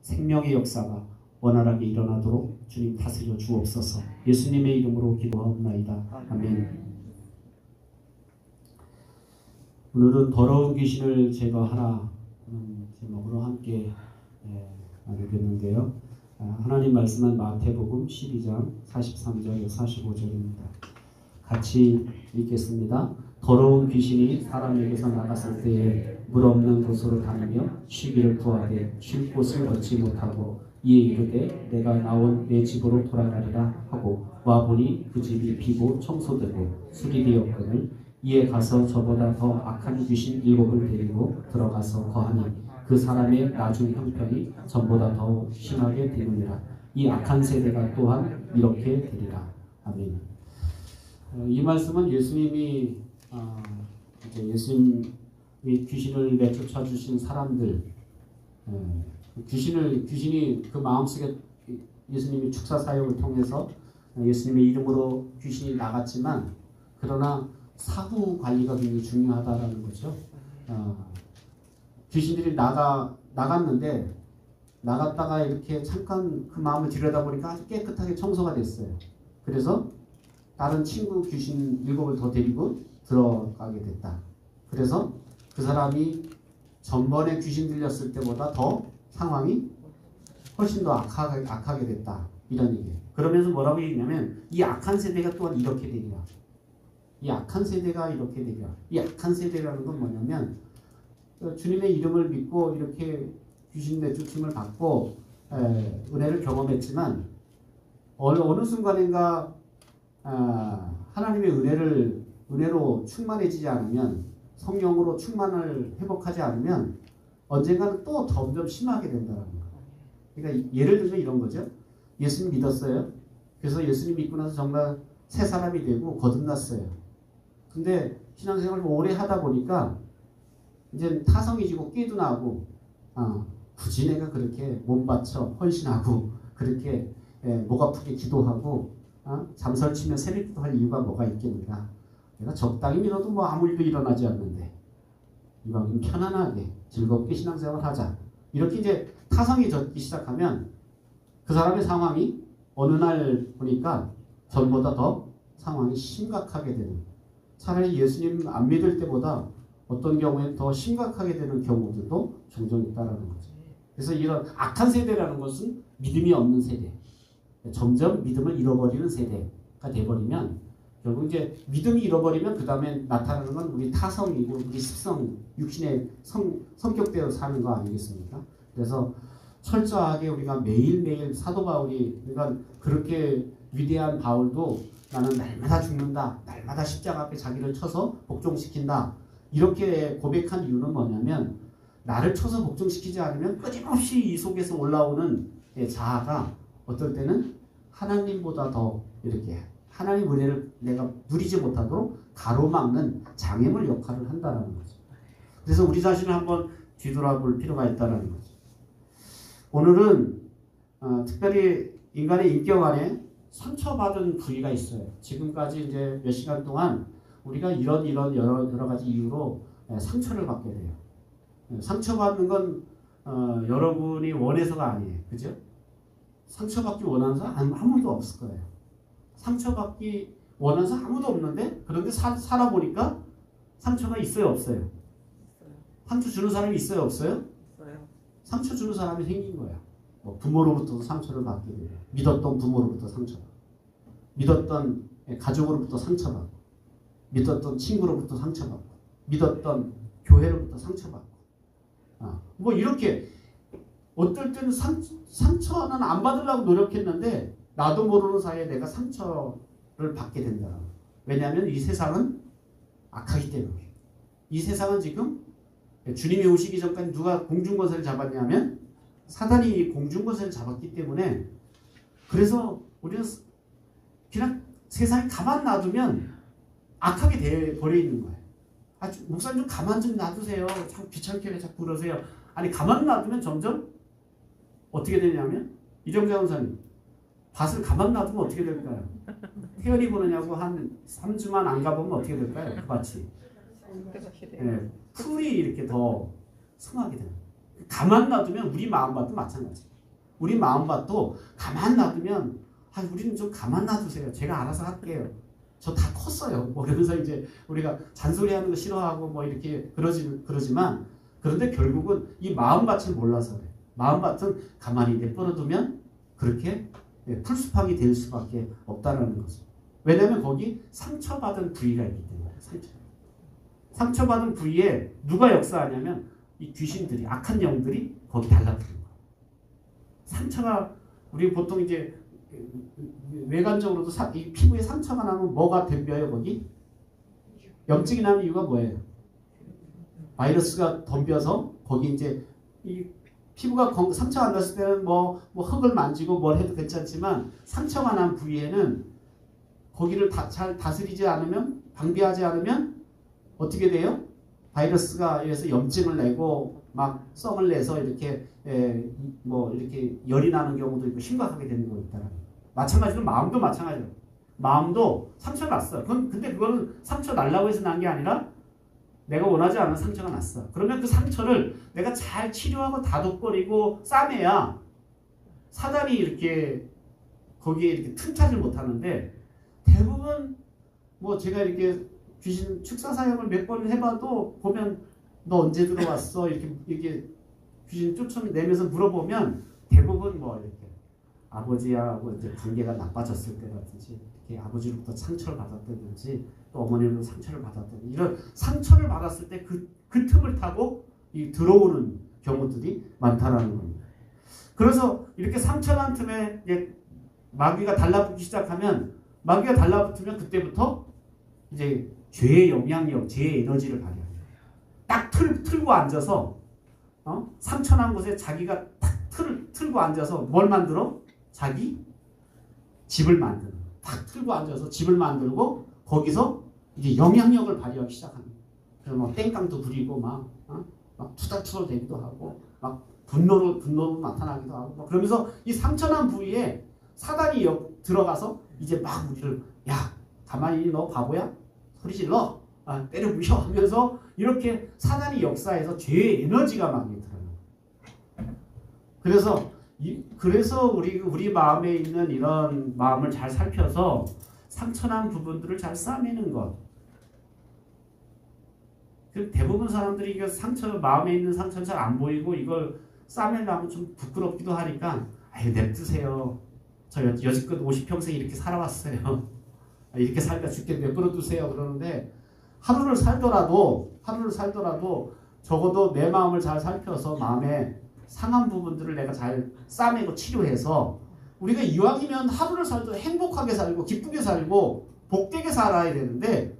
생명의 역사가 원활하게 일어나도록 주님 다스려 주옵소서. 예수님의 이름으로 기도하옵나이다. 아멘. 오늘은 더러운 귀신을 제거하라 제목으로 함께 나누겠는데요. 하나님 말씀은 마태복음 12장 43절 45절입니다. 같이 읽겠습니다. 더러운 귀신이 사람에게서 나갔을 때에 물 없는 곳으로 다니며 쉬기를 구하되 쉴 곳을 얻지 못하고 이에 이르되 내가 나온 내 집으로 돌아가리라 하고 와보니 그 집이 비고 청소되고 수리되었거늘 이에 가서 저보다 더 악한 귀신 7을 데리고 들어가서 거하니 그 사람의 나중 형편이 전보다 더 심하게 되느니라. 이 악한 세대가 또한 이렇게 되리라. 아멘. 이 말씀은 예수님이 이제 예수님이 귀신을 내쫓아 주신 사람들, 귀신이 그 마음속에 예수님이 축사 사역을 통해서 예수님의 이름으로 귀신이 나갔지만 그러나 사후 관리가 굉장히 중요하다라는 거죠. 귀신들이 나갔는데 나갔다가 이렇게 잠깐 그 마음을 들여다보니까 아주 깨끗하게 청소가 됐어요. 그래서 다른 친구 귀신 7을 더 데리고 들어가게 됐다. 그래서 그 사람이 전번에 귀신 들렸을 때보다 더 상황이 훨씬 더 악하게 됐다. 이런 얘기예요. 그러면서 뭐라고 얘기냐면 이 악한 세대가 또한 이렇게 되리라. 이 악한 세대가 이렇게 되리라. 이 악한 세대라는 건 뭐냐면 주님의 이름을 믿고 이렇게 귀신 내쫓음을 받고 은혜를 경험했지만 어느 순간인가 하나님의 은혜로 충만해지지 않으면 성령으로 충만을 회복하지 않으면 언젠가는 또 점점 심하게 된다는 거예요. 그러니까 예를 들면 이런 거죠. 예수님 믿었어요. 그래서 예수님 믿고 나서 정말 새 사람이 되고 거듭났어요. 근데 신앙생활을 오래 하다 보니까 이제 타성이 지고 끼도 나고 굳이 내가 그렇게 몸 바쳐 헌신하고 그렇게 목 아프게 기도하고 잠설치면 새벽기도 할 이유가 뭐가 있겠는가. 내가 적당히 믿어도 뭐 아무 일도 일어나지 않는데 이왕이면 편안하게 즐겁게 신앙생활 하자. 이렇게 이제 타성이 젖기 시작하면 그 사람의 상황이 어느 날 보니까 전보다 더 상황이 심각하게 되는, 차라리 예수님 안 믿을 때보다 어떤 경우에는 더 심각하게 되는 경우들도 종종 있다라는 거죠. 그래서 이런 악한 세대라는 것은 믿음이 없는 세대, 점점 믿음을 잃어버리는 세대가 돼버리면 결국 이제 믿음이 잃어버리면 그 다음에 나타나는 건 우리 타성이고 우리 습성, 육신의 성격대로 사는 거 아니겠습니까? 그래서 철저하게 우리가 매일매일 사도 바울이, 그러니까 그렇게 위대한 바울도 나는 날마다 죽는다, 날마다 십자가 앞에 자기를 쳐서 복종시킨다, 이렇게 고백한 이유는 뭐냐면 나를 쳐서 복종시키지 않으면 끊임없이 이 속에서 올라오는 자아가 어떨 때는 하나님보다 더 이렇게 하나님 은혜를 내가 누리지 못하도록 가로막는 장애물 역할을 한다는 거죠. 그래서 우리 자신을 한번 뒤돌아볼 필요가 있다는 거죠. 오늘은 특별히 인간의 인격 안에 상처받은 부위가 있어요. 지금까지 이제 몇 시간 동안 우리가 이런 여러 가지 이유로 상처를 받게 돼요. 상처받는 건 여러분이 원해서가 아니에요. 그죠? 상처받기 원하는 사람 아무도 없을 거예요. 상처받기 원하는 사람 아무도 없는데 그런데 살아보니까 상처가 있어요, 없어요? 상처 주는 사람이 있어요, 없어요? 상처 주는 사람이 생긴 거야. 뭐 부모로부터도 상처를 받게 돼요. 믿었던 부모로부터 상처받고, 믿었던 가족으로부터 상처받고, 믿었던 친구로부터 상처받고, 믿었던 교회로부터 상처받고, 뭐 이렇게 어떨 때는 상처는 안 받으려고 노력했는데 나도 모르는 사이에 내가 상처를 받게 된다. 왜냐하면 이 세상은 악하기 때문에. 이 세상은 지금 주님이 오시기 전까지 누가 공중권세를 잡았냐면 사단이 공중권세를 잡았기 때문에, 그래서 우리는 그냥 세상에 가만 놔두면 악하게 돼버려 있는 거예요. 목사님 좀 가만 좀 놔두세요. 참 귀찮게 왜 자꾸 그러세요. 아니 가만 놔두면 점점 어떻게 되냐면, 이정자 원사님 밭을 가만 놔두면 어떻게 될까요? 태연이 보느냐고 한 3주만 안 가보면 어떻게 될까요? 그 밭이 풀이 이렇게 더 성하게 돼요. 가만 놔두면 우리 마음밭도 마찬가지. 우리 마음밭도 가만 놔두면 우리는 좀 가만 놔두세요. 제가 알아서 할게요. 저 다 컸어요. 뭐 그러면서 이제 우리가 잔소리하는 거 싫어하고 뭐 이렇게 그러지만 그런데 결국은 이 마음밭을 몰라서 그래. 마음밭은 가만히 내버려두면 그렇게 풀숲하게 될 수밖에 없다는 거죠. 왜냐하면 거기 상처받은 부위가 있기 때문에. 상처받은 부위에 누가 역사하냐면 이 귀신들이, 악한 영들이 거기 달라붙는 거예요. 상처가 우리 보통 이제 외관적으로도 이 피부에 상처가 나면 뭐가 덤벼요 거기? 염증이 나는 이유가 뭐예요? 바이러스가 덤벼서 거기 이제 이 피부가 상처가 안 났을 때는 뭐 흙을 만지고 뭘 해도 괜찮지만 상처가 난 부위에는 거기를 잘 다스리지 않으면, 방비하지 않으면 어떻게 돼요? 바이러스가 에서 염증을 내고 막 썽을 내서 이렇게 뭐 이렇게 열이 나는 경우도 있고 심각하게 되는 거 있다라는 거예요. 마찬가지로 마음도 마찬가지예요. 마음도 상처 났어. 근데 그거는 상처 날라고 해서 난 게 아니라 내가 원하지 않은 상처가 났어. 그러면 그 상처를 내가 잘 치료하고 다독거리고 싸매야 사단이 이렇게 거기에 이렇게 틈타질 못하는데 대부분 뭐 제가 이렇게 귀신 축사 사역을 몇 번 해봐도 보면 너 언제 들어왔어? 이렇게 귀신 쫓아내면서 물어보면 대부분 뭐 이렇게 아버지하고 이제 관계가 나빠졌을 때라든지 이렇게 아버지로부터 상처를 받았다든지 또 어머니로부터 상처를 받았다든지 이런 상처를 받았을 때 그 틈을 타고 들어오는 경우들이 많다라는 겁니다. 그래서 이렇게 상처난 틈에 이제 마귀가 달라붙기 시작하면 마귀가 달라붙으면 그때부터 이제 죄의 영향력, 죄의 에너지를 발휘합니다. 딱 틀고 앉아서 상처난 곳에 자기가 탁 틀고 앉아서 뭘 만들어? 자기 집을 만드는 거예요. 탁 틀고 앉아서 집을 만들고 거기서 이제 영향력을 발휘하기 시작합니다. 그래서 막 땡깡도 부리고 막 투닥투닥 되기도 하고 막 분노로 나타나기도 하고 막 그러면서 이 상처난 부위에 사단이 들어가서 이제 막 우리를 야 가만히 너 바보야? 소리 질러? 때려 부셔 하면서 이렇게 사단이 역사해서 죄의 에너지가 막 들어요. 그래서 우리 마음에 있는 이런 마음을 잘 살펴서 상처난 부분들을 잘 싸매는 것. 대부분 사람들이 이거 마음에 있는 상처는 잘 안 보이고 이걸 싸매려면 좀 부끄럽기도 하니까 냅두세요. 저 여지껏 50평생 이렇게 살아왔어요. 이렇게 살다 죽겠네. 내버려두세요. 그러는데 하루를 살더라도 적어도 내 마음을 잘 살펴서 마음에 상한 부분들을 내가 잘 싸매고 치료해서 우리가 이왕이면 하루를 살도 행복하게 살고 기쁘게 살고 복되게 살아야 되는데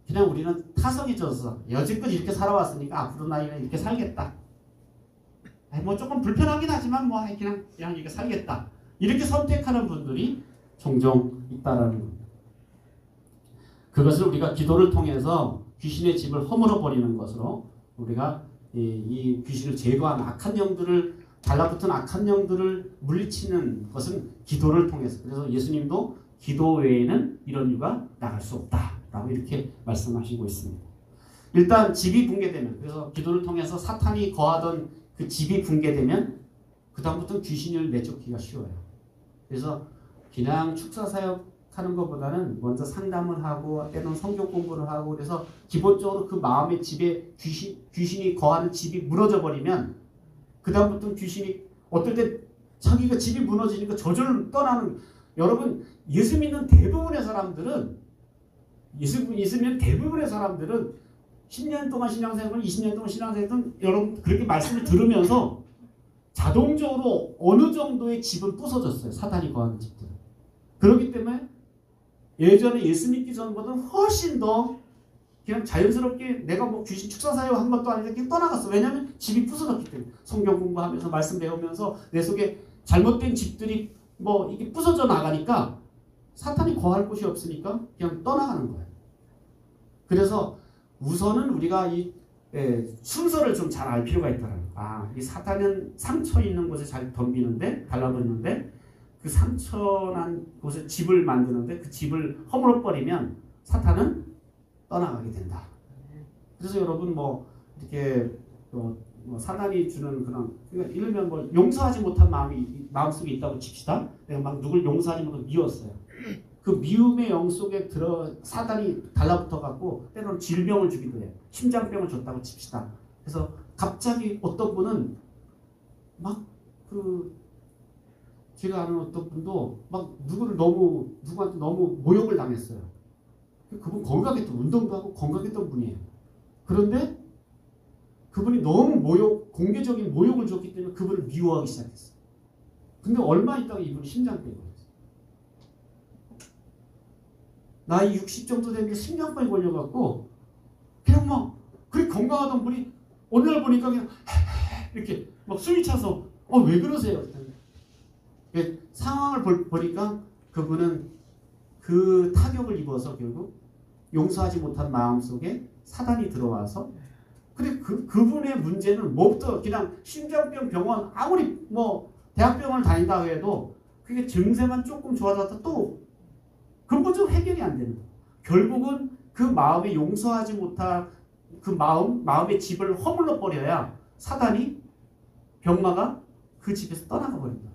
그냥 우리는 타성이 져서 여지껏 이렇게 살아왔으니까 앞으로 나이는 이렇게 살겠다. 뭐 조금 불편하긴 하지만 뭐 그냥 이렇게 살겠다. 이렇게 선택하는 분들이 종종 있다라는 겁니다. 그것을 우리가 기도를 통해서 귀신의 집을 허물어 버리는 것으로 우리가 이 귀신을 제거한 악한 영들을 달라붙은 악한 영들을 물리치는 것은 기도를 통해서. 그래서 예수님도 기도 외에는 이런 유가 나갈 수 없다라고 이렇게 말씀하시고 있습니다. 일단 집이 붕괴되면, 그래서 기도를 통해서 사탄이 거하던 그 집이 붕괴되면 그 다음부터는 귀신을 내쫓기가 쉬워요. 그래서 그냥 축사사역하는 것보다는 먼저 상담을 하고 때로는 성경 공부를 하고 그래서 기본적으로 그 마음의 집에 귀신이 거하는 집이 무너져 버리면 그 다음부터는 귀신이 어떨 때 자기가 집이 무너지니까 저절로 떠나는. 여러분 예수 믿는 대부분의 사람들은 10년 동안 신앙생활, 20년 동안 신앙생활, 여러분 그렇게 말씀을 들으면서 자동적으로 어느 정도의 집은 부서졌어요. 사탄이 거하는 집들은. 그렇기 때문에 예전에 예수 믿기 전보다는 훨씬 더 그냥 자연스럽게 내가 뭐 귀신 축사사역 한 것도 아닌데 그냥 떠나갔어. 왜냐하면 집이 부서졌기 때문에. 성경 공부하면서 말씀 배우면서 내 속에 잘못된 집들이 뭐 이게 부서져 나가니까 사탄이 거할 곳이 없으니까 그냥 떠나가는 거예요. 그래서 우선은 우리가 이 순서를 좀 잘 알 필요가 있다는 거예요. 이 사탄은 상처 있는 곳에 잘 덤비는데, 달라붙는데 그 상처난 곳에 집을 만드는데 그 집을 허물어버리면 사탄은 떠나가게 된다. 그래서 여러분 뭐 이렇게 뭐 사단이 주는 그런, 그러니까 이를 들면 뭐 용서하지 못한 마음이 마음속에 있다고 칩시다. 내가 막 누굴 용서하지 못하고 미웠어요. 그 미움의 영 속에 들어 사단이 달라붙어 갖고 때로는 질병을 주기도 해요. 심장병을 줬다고 칩시다. 그래서 갑자기 어떤 분은 막 제가 아는 어떤 분도 막 누구한테 너무 모욕을 당했어요. 그분 건강했던, 운동도 하고 건강했던 분이에요. 그런데 그분이 너무 공개적인 모욕을 줬기 때문에 그분을 미워하기 시작했어요. 근데 얼마 있다가 이분이 심장병이 걸렸어요. 나이 60 정도 됐는데 심장병이 걸려갖고 그냥 막 그렇게 건강하던 분이 어느 날 보니까 그냥 이렇게 막 숨이 차서 왜 그러세요? 상황을 보니까 그분은 그 타격을 입어서 결국 용서하지 못한 마음속에 사단이 들어와서, 근데 그분의 문제는 뭐부터 그냥 심장병 병원 아무리 뭐 대학병원을 다닌다 해도 그게 증세만 조금 좋아졌다 또 근본적으로 해결이 안 되는 거예요. 결국은 그 마음에 용서하지 못한 그 마음의 집을 허물러 버려야 사단이, 병마가 그 집에서 떠나가 버린다.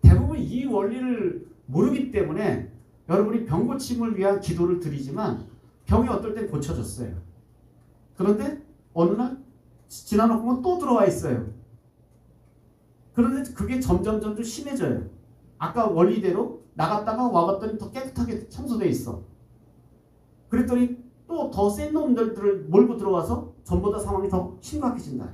대부분 이 원리를 모르기 때문에 여러분이 병 고침을 위한 기도를 드리지만 병이 어떨 땐 고쳐졌어요. 그런데 어느 날 지나놓고 보면 또 들어와 있어요. 그런데 그게 점점 심해져요. 아까 원리대로 나갔다가 와봤더니 더 깨끗하게 청소돼 있어. 그랬더니 또 더 센 놈들을 몰고 들어와서 전보다 상황이 더 심각해진다.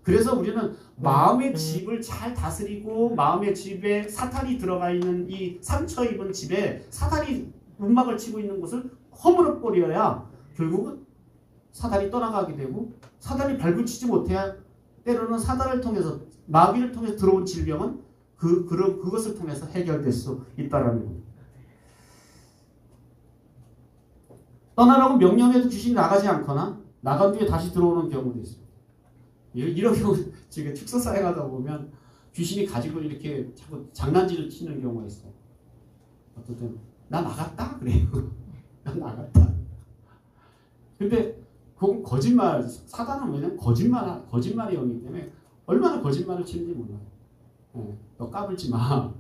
그래서 우리는 마음의 집을 잘 다스리고 마음의 집에 사탄이 들어가 있는 이 상처 입은 집에 사탄이 움막을 치고 있는 곳을 허물어 버려야 결국은 사단이 떠나가게 되고, 사단이 발붙이지 못해야 때로는 사단을 통해서, 마귀를 통해서 들어온 질병은 그것을 통해서 해결될 수 있다라는 겁니다. 떠나라고 명령해도 귀신이 나가지 않거나 나간 뒤에 다시 들어오는 경우도 있습니다. 이런 경우 지금 축사사에 가다 보면 귀신이 가지고 이렇게 자꾸 장난질을 치는 경우가 있어요. 어떨 때는 나 나갔다 그래요. 나 나갔다. 근데 그건 거짓말. 사단은 왜냐면 거짓말의 영이기 때문에 얼마나 거짓말을 치는지 몰라요. 너 까불지 마.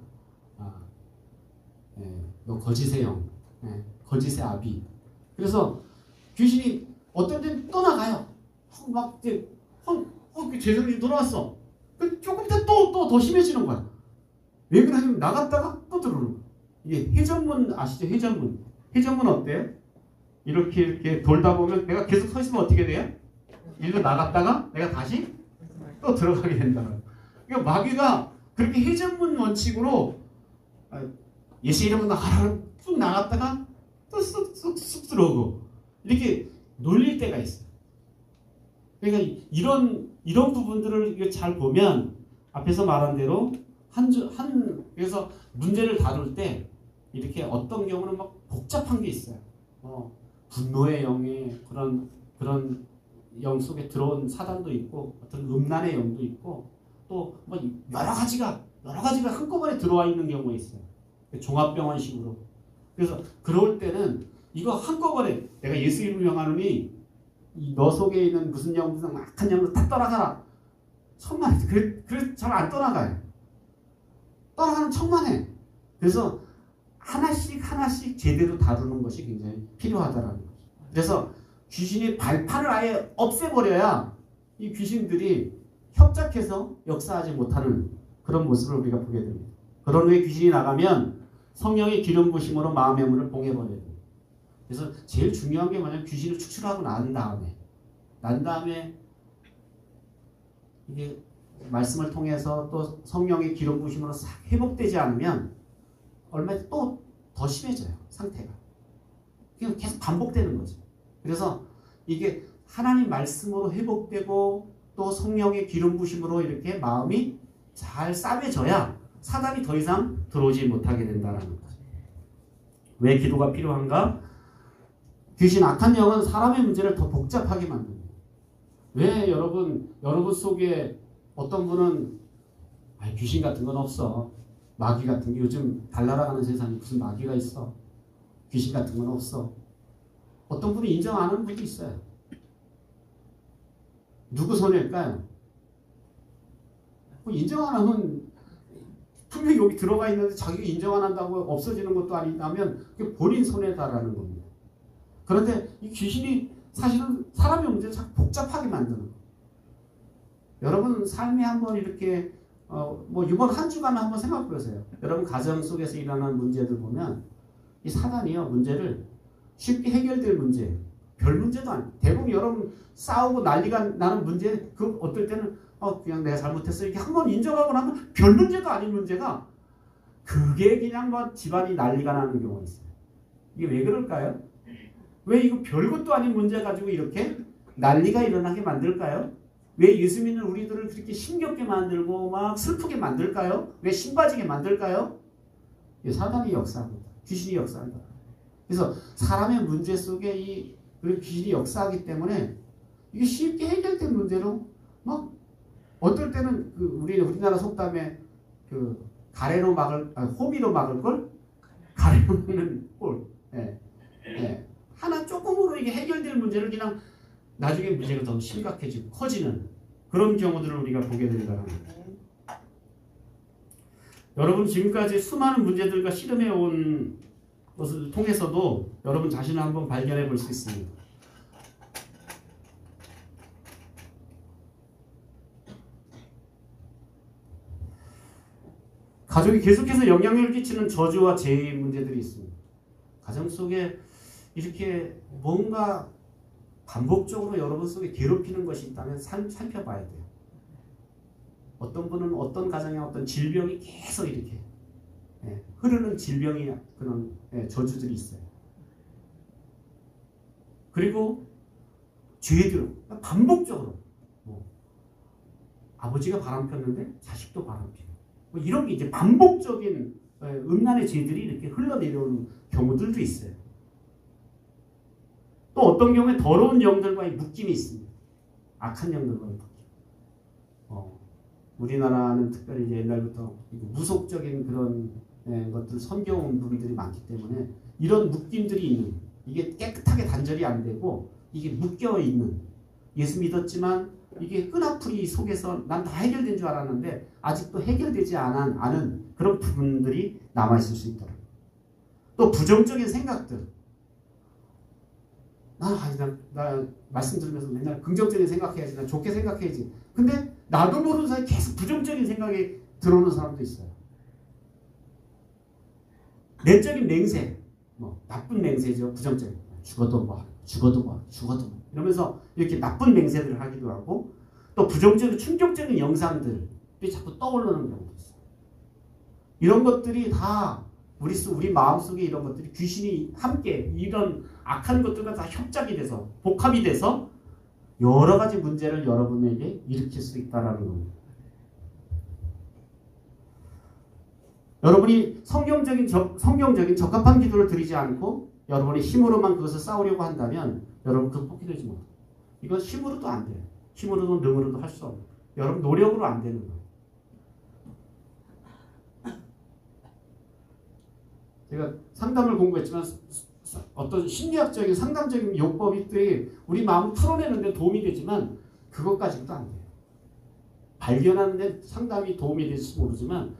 너 거짓의 영. 거짓의 아비. 그래서 귀신이 어떤 때는 떠나가요. 막 이제 재성이 돌아왔어. 조금 있다 또 더 심해지는 거야. 왜 그러냐면 나갔다가 또 들어오는 거야. 이게 회전문 아시죠? 회전문 어때요? 이렇게 돌다 보면 내가 계속 서 있으면 어떻게 돼요? 일로 나갔다가 내가 다시 또 들어가게 된다. 그러니까 마귀가 그렇게 회전문 원칙으로 예수 이름으로 나가라 쭉 나갔다가 또 쑥 들어오고 이렇게 놀릴 때가 있어요. 그러니까 이런 부분들을 잘 보면 앞에서 말한 대로 그래서 문제를 다룰 때 이렇게 어떤 경우는 막 복잡한 게 있어요. 분노의 영에 그런 영 속에 들어온 사단도 있고 어떤 음란의 영도 있고 또 뭐 여러 가지가 한꺼번에 들어와 있는 경우가 있어요. 종합병원식으로. 그래서 그럴 때는 이거 한꺼번에 내가 예수 이름을 명하노니 너 속에 있는 무슨 악한 영으로 다 떠나가라. 천만에. 그래서 잘 안 떠나가요. 떠나가는 천만에. 그래서 하나씩 제대로 다루는 것이 굉장히 필요하다라는 거죠. 그래서 귀신이 발판을 아예 없애버려야 이 귀신들이 협작해서 역사하지 못하는 그런 모습을 우리가 보게 됩니다. 그런 후에 귀신이 나가면 성령의 기름 부심으로 마음의 문을 봉해버려야 됩니다. 그래서 제일 중요한 게 뭐냐면 귀신을 축출하고 난 다음에 이게 말씀을 통해서 또 성령의 기름 부심으로 싹 회복되지 않으면 얼마 또 더 심해져요. 상태가. 그냥 계속 반복되는 거죠. 그래서 이게 하나님 말씀으로 회복되고 또 성령의 기름 부심으로 이렇게 마음이 잘 싸매져야 사단이 더 이상 들어오지 못하게 된다는 거죠. 왜 기도가 필요한가? 귀신 악한 영은 사람의 문제를 더 복잡하게 만듭니다. 왜 여러분 속에 어떤 분은 귀신 같은 건 없어. 마귀 같은 게 요즘 달나라가는 세상에 무슨 마귀가 있어. 귀신 같은 건 없어. 어떤 분이 인정 안 하는 분도 있어요. 누구 손해일까요? 뭐 인정 안 하면 분명히 여기 들어가 있는데 자기가 인정 안 한다고 없어지는 것도 아니라면 그게 본인 손해다라는 겁니다. 그런데 이 귀신이 사실은 사람의 문제를 자꾸 복잡하게 만드는 거예요. 여러분 삶에 한번 이렇게 뭐 이번 한 주간 한번 생각해 보세요. 여러분 가정 속에서 일어나는 문제들 보면 이 사단이요 문제를 쉽게 해결될 문제, 별 문제도 아니에요. 대부분 여러분 싸우고 난리가 나는 문제, 그 어떨 때는 그냥 내가 잘못했어 이렇게 한번 인정하고 나면 별 문제도 아닌 문제가 그게 그냥 뭐 집안이 난리가 나는 경우가 있어요. 이게 왜 그럴까요? 왜 이거 별것도 아닌 문제 가지고 이렇게 난리가 일어나게 만들까요? 왜 예수 믿는 우리들을 그렇게 힘겹게 만들고 막 슬프게 만들까요? 왜 신빠지게 만들까요? 사단이 역사합니다. 귀신이 역사합니다. 그래서 사람의 문제 속에 이 귀신이 역사하기 때문에 이게 쉽게 해결된 문제로 막 어떨 때는 우리나라 속담에 가래로 막을 호미로 막을 걸 가래로 막는 꼴. 예. 예. 하나 조금으로 이게 해결될 문제를 그냥 나중에 문제가 더 심각해지고 커지는 그런 경우들을 우리가 보게 된다는 거예요. 여러분 지금까지 수많은 문제들과 씨름해 온 것을 통해서도 여러분 자신을 한번 발견해 볼 수 있습니다. 가족이 계속해서 영향력을 끼치는 저주와 재해의 문제들이 있습니다. 가정 속에 이렇게 뭔가 반복적으로 여러분 속에 괴롭히는 것이 있다면 살펴봐야 돼요. 어떤 분은 어떤 가정에 어떤 질병이 계속 이렇게 흐르는 질병이 그런 저주들이 있어요. 그리고 죄들 반복적으로 아버지가 바람 폈는데 자식도 바람 피고 이런 게 이제 반복적인 음란의 죄들이 이렇게 흘러내려오는 경우들도 있어요. 또 어떤 경우에 더러운 영들과의 묶임이 있습니다. 악한 영들과의 묶임. 우리나라는 특별히 이제 옛날부터 무속적인 그런 것들 섬겨온 분들이 많기 때문에 이런 묶임들이 있는 이게 깨끗하게 단절이 안 되고 이게 묶여 있는 예수 믿었지만 이게 끈아풀이 속에서 난 다 해결된 줄 알았는데 아직도 해결되지 않은 그런 부분들이 남아있을 수 있더라고요. 또 부정적인 생각들. 나 말씀 들으면서 맨날 긍정적인 생각해야지. 나 좋게 생각해야지. 근데 나도 모르는 사이에 계속 부정적인 생각이 들어오는 사람도 있어요. 내적인 맹세. 나쁜 맹세죠. 부정적인. 죽어도 이러면서 이렇게 나쁜 맹세들을 하기도 하고 또 부정적인 충격적인 영상들이 자꾸 떠오르는 경우도 있어요. 이런 것들이 다 우리 마음속에 이런 것들이 귀신이 함께 이런 악한 것들과 다 협작이 돼서 복합이 돼서 여러 가지 문제를 여러분에게 일으킬 수 있다는 겁니다. 여러분이 성경적인 적합한 기도를 드리지 않고 여러분의 힘으로만 그것을 싸우려고 한다면 여러분 극복이 되지 못해요. 이건 힘으로도 안 돼요. 힘으로도 능으로도 할 수 없는 거예요. 여러분 노력으로 안 되는 거예요. 제가 상담을 공부했지만 어떤 심리학적인 상담적인 요법이 우리 마음을 풀어내는 데 도움이 되지만 그것까지도 안 돼요. 발견하는 데 상담이 도움이 될지 모르지만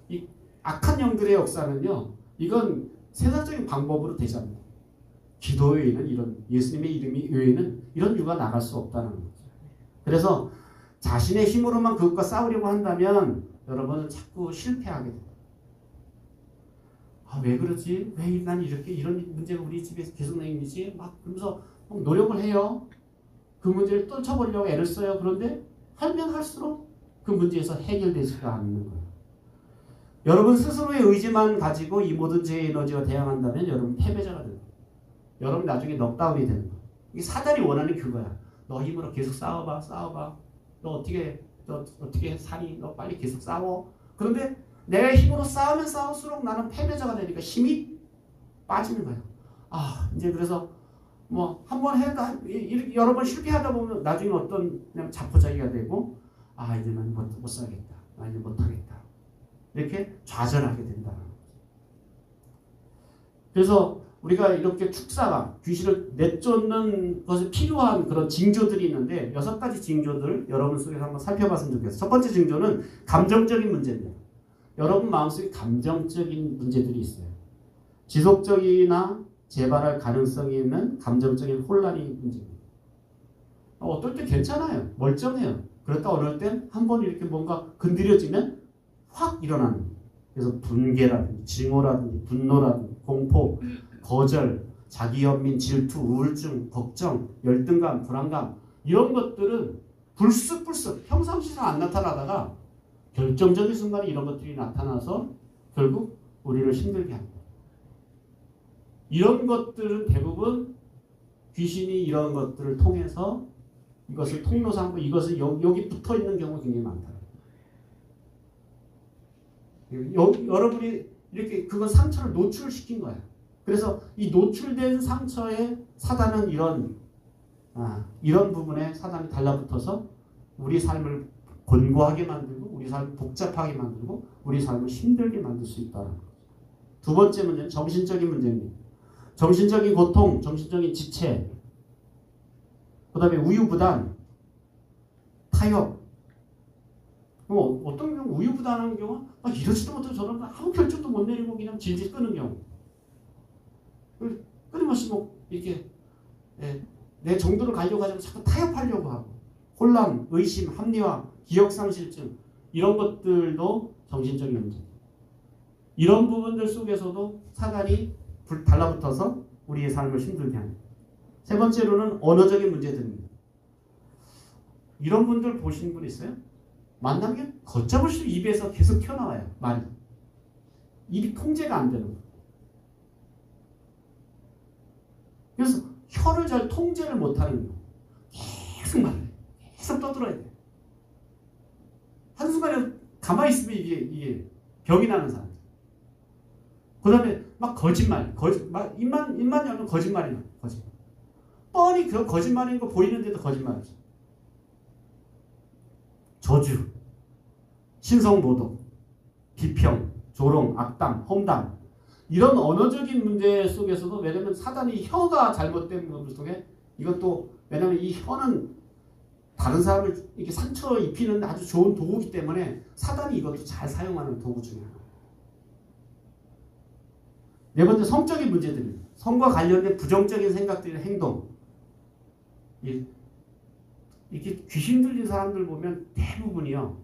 이 악한 영들의 역사는요. 이건 세상적인 방법으로 되지 않는 거예요. 기도 외에는 이런 예수님의 이름이 외에는 이런 유가 나갈 수 없다는 거죠. 그래서 자신의 힘으로만 그것과 싸우려고 한다면 여러분은 자꾸 실패하게 돼요. 왜 그러지? 왜 난 이런 문제가 우리 집에서 계속 생기지? 막 그러면서 노력을 해요. 그 문제를 떨쳐버리려고 애를 써요. 그런데 하면 할수록 그 문제에서 해결되지가 않는 거예요. 여러분 스스로의 의지만 가지고 이 모든 죄의 에너지와 대항한다면 여러분 패배자가 돼요. 여러분 나중에 넉다운이 되는 거예요. 이게 사단이 원하는 그거야. 너 힘으로 계속 싸워봐. 너 어떻게 사니? 너 빨리 계속 싸워. 그런데 내가 힘으로 싸우면 싸울수록 나는 패배자가 되니까 힘이 빠지는 거예요. 이제 그래서 한번 해가 여러 번 실패하다 보면 나중에 어떤 그냥 자포자기가 되고 이제는 못 살겠다. 이제 못하겠다. 이렇게 좌절하게 된다는 거죠. 그래서 우리가 이렇게 축사가 귀신을 내쫓는 것에 필요한 그런 징조들이 있는데 6가지 징조들 여러분 속에서 한번 살펴봤으면 좋겠어요. 첫 번째 징조는 감정적인 문제입니다. 여러분 마음속에 감정적인 문제들이 있어요. 지속적이나 재발할 가능성이 있는 감정적인 혼란이 문제입니다. 어떨 때 괜찮아요. 멀쩡해요. 그렇다 어느 땐 한 번 이렇게 뭔가 건드려지면 확 일어나는 거예요. 그래서 분개라든지 증오라든지 분노라든지 공포, 거절, 자기연민, 질투, 우울증, 걱정, 열등감, 불안감 이런 것들은 불쑥불쑥 평상시에는 안 나타나다가 결정적인 순간에 이런 것들이 나타나서 결국 우리를 힘들게 합니다. 이런 것들은 대부분 귀신이 이런 것들을 통해서 이것을 통로 삼고 이것을 여기 붙어 있는 경우가 굉장히 많다. 여러분이 이렇게 그건 상처를 노출시킨 거예요. 그래서 이 노출된 상처에 사단은 이런 부분에 사단이 달라붙어서 우리 삶을 곤고하게 만들고 우리 삶을 복잡하게 만들고 우리 삶을 힘들게 만들 수 있다는 거죠. 두 번째 문제는 정신적인 문제입니다. 정신적인 고통, 정신적인 지체, 그 다음에 우유부단, 타협. 어떤 경우 우유부단한 경우 이러지도 못하고 저런 아무 결정도 못 내리고 그냥 질질 끄는 경우. 끊임없이 이렇게 내 정도를 가려고 하자면 자꾸 타협하려고 하고 혼란, 의심, 합리화, 기억상실증 이런 것들도 정신적인 문제. 이런 부분들 속에서도 사단이 달라붙어서 우리의 삶을 힘들게 합니다. 세 번째로는 언어적인 문제들입니다. 이런 분들 보신 분 있어요? 만나면 걷잡을 수 입에서 계속 튀어나와요. 말이. 입이 통제가 안 되는 거예요. 그래서 혀를 잘 통제를 못하는 거예요. 계속 말해요. 계속 떠들어야 돼요. 한순간에 가만히 있으면 이게 병이 나는 사람. 그 다음에 막 거짓말, 입만 열면 거짓말이에요. 거짓말. 뻔히 그 거짓말인 거 보이는데도 거짓말이죠. 저주, 신성모독, 비평, 조롱, 악담, 험담 이런 언어적인 문제 속에서도 왜냐하면 사단이 혀가 잘못된 부분 속에 이것도 왜냐하면 이 혀는 다른 사람을 이렇게 상처 입히는 아주 좋은 도구이기 때문에 사단이 이것도 잘 사용하는 도구 중에 하나. 네 번째 성적인 문제들입니다. 성과 관련된 부정적인 생각들이나 행동. 이렇게 귀신 들린 사람들 보면 대부분이요.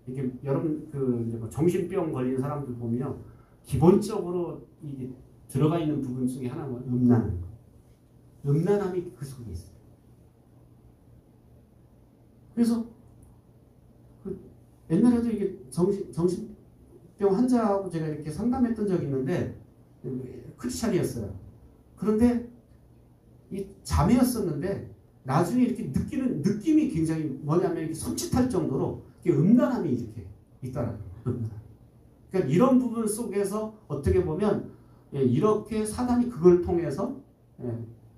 이게 여러분 정신병 걸린 사람들 보면 기본적으로 이게 들어가 있는 부분 중에 하나가 음란한 거. 음란함이 그 속에 있어요. 그래서 옛날에도 이게 정신병 환자하고 제가 이렇게 상담했던 적이 있는데 크리스찬이었어요. 그런데 이 자매였었는데 나중에 이렇게 느낌이 굉장히 뭐냐면 이렇게 손짓할 정도로 음란함이 이렇게 있더라고요. 그러니까 이런 부분 속에서 어떻게 보면 이렇게 사단이 그걸 통해서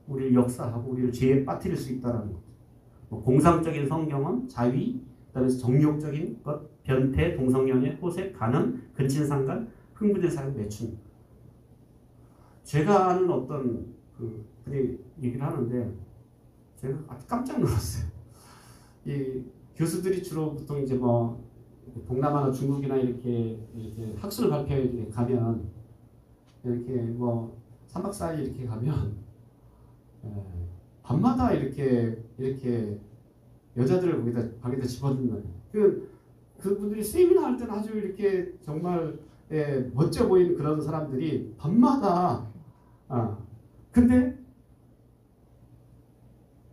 우리를 역사하고 우리를 죄에 빠뜨릴 수 있다는 거죠. 공상적인 성경은 자위, 그다음에 정욕적인 것, 변태, 동성연애, 호색, 간음, 근친상간, 흥분의 사랑, 매춘. 제가 아는 어떤 분이 얘기를 하는데 제가 아주 깜짝 놀랐어요. 이 교수들이 주로 보통 이제 동남아나 중국이나 이렇게 학술 발표에 가면 이렇게 3박 4일 이렇게 가면 밤마다 이렇게 여자들을 방에다 집어넣는 그분들이 세미나 할 때는 아주 이렇게 정말 멋져 보이는 그런 사람들이 밤마다 근데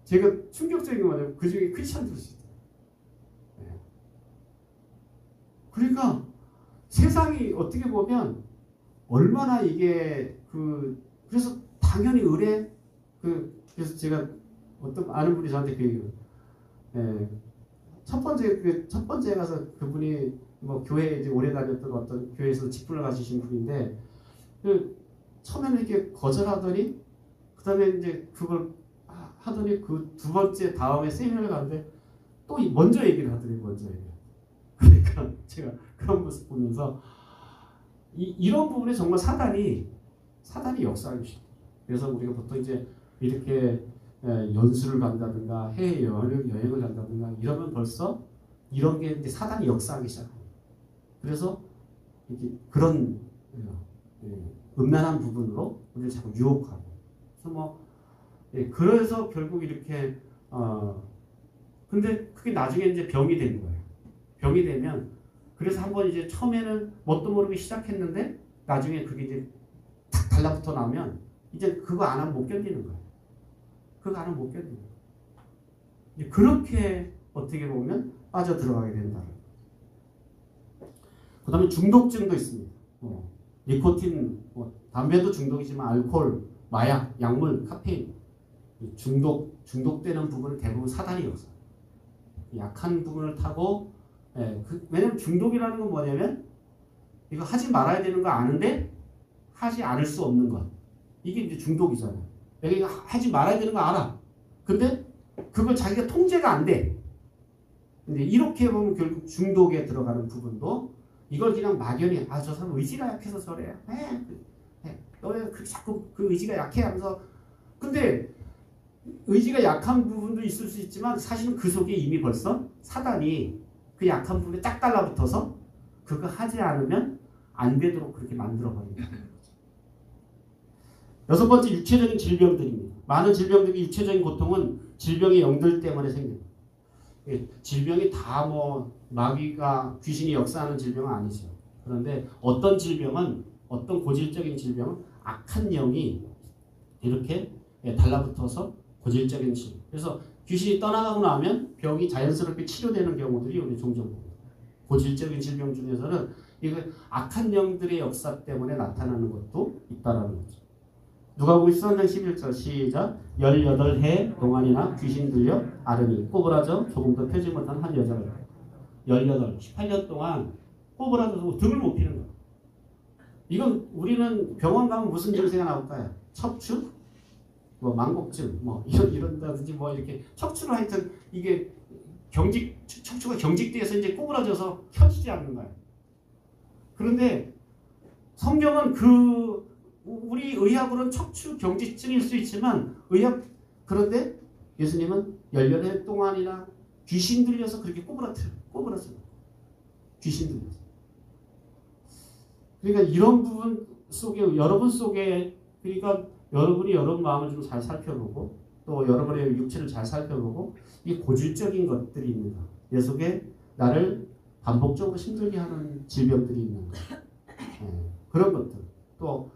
제가 충격적인 건 뭐냐면 그 중에 크리스찬들이 있어요. 그러니까 세상이 어떻게 보면 얼마나 이게 그래서 당연히 그래서 제가 어떤 아는 분이 저한테 그 얘기를 첫 번째 가서 그분이 교회에 이제 오래 다녔던 어떤 교회에서 직분을 가지신 분인데 처음에는 이렇게 거절하더니 그 다음에 이제 그걸 하더니 그 두 번째 다음에 세미나를 가는데 또 먼저 얘기를 하더니 그러니까 제가 그런 모습 보면서 이런 부분에 정말 사단이 역사하기 쉽다. 그래서 우리가 보통 이제 이렇게 연수를 간다든가 해외 여행을 간다든가 이러면 벌써 이런 게 이제 사단이 역사하기 시작합니다. 그래서 이게 그런 음란한 부분으로 우리를 자꾸 유혹하고, 그래서 그래서 결국 이렇게 근데 그게 나중에 이제 병이 된 거예요. 병이 되면 그래서 한번 이제 처음에는 뭣도 모르게 시작했는데 나중에 그게 이제 탁 달라붙어 나면 이제 그거 안 하면 못 견디는 거예요. 그거 안 하면 못 견디는 거예요. 이제 그렇게 어떻게 보면 빠져 들어가게 된다. 그 다음에 중독증도 있습니다. 니코틴, 담배도 중독이지만 알코올, 마약, 약물, 카페인 중독되는 부분은 대부분 사단이 없어요. 약한 부분을 타고 왜냐면 중독이라는 건 뭐냐면 이거 하지 말아야 되는 거 아는데 하지 않을 수 없는 것, 이게 이제 중독이잖아요. 내가 이거 하지 말아야 되는 거 알아. 근데 그걸 자기가 통제가 안 돼. 근데 이렇게 보면 결국 중독에 들어가는 부분도 이걸 그냥 막연히 저 사람 의지가 약해서 저래. 너 왜 자꾸 그 의지가 약해 하면서, 근데 의지가 약한 부분도 있을 수 있지만 사실은 그 속에 이미 벌써 사단이 그 약한 부분에 딱 달라붙어서 그거 하지 않으면 안 되도록 그렇게 만들어버린다. 여섯 번째, 육체적인 질병들입니다. 많은 질병들이 육체적인 고통은 질병의 영들 때문에 생깁니다. 질병이 다 마귀가 귀신이 역사하는 질병은 아니죠. 그런데 어떤 질병은, 어떤 고질적인 질병은 악한 영이 이렇게 달라붙어서 고질적인 질병. 그래서 귀신이 떠나가고 나면 병이 자연스럽게 치료되는 경우들이 우리 종종 봅니다. 고질적인 질병 중에서는 이거 악한 영들의 역사 때문에 나타나는 것도 있다라는 거죠. 누가복음 13장 11절 시작. 18해 동안이나 귀신 들려 앓으니 꼬부라져 조금 더 펴지 못한 한 여자가 있다. 18년 동안 꼬부라져서 등을 못 피는 거야. 이건 우리는 병원 가면 무슨 증세가 나올까요? 척추? 망곡증, 이런다든지 이렇게 척추로 하여튼 이게 척추가 경직돼서 이제 꼬부라져서 펴지지 않는 거예요. 그런데 성경은 우리 의학으로는 척추 경직증일 수 있지만 그런데 예수님은 18해 동안이나 귀신 들려서 그렇게 꼬부라져요. 귀신 들려서. 그러니까 이런 부분 속에, 여러분 속에, 그러니까 여러분이 여러분 마음을 좀 잘 살펴보고 또 여러분의 육체를 잘 살펴보고 이 고질적인 것들이 있는 거, 내 속에 나를 반복적으로 힘들게 하는 질병들이 있는 거, 그런 것들. 또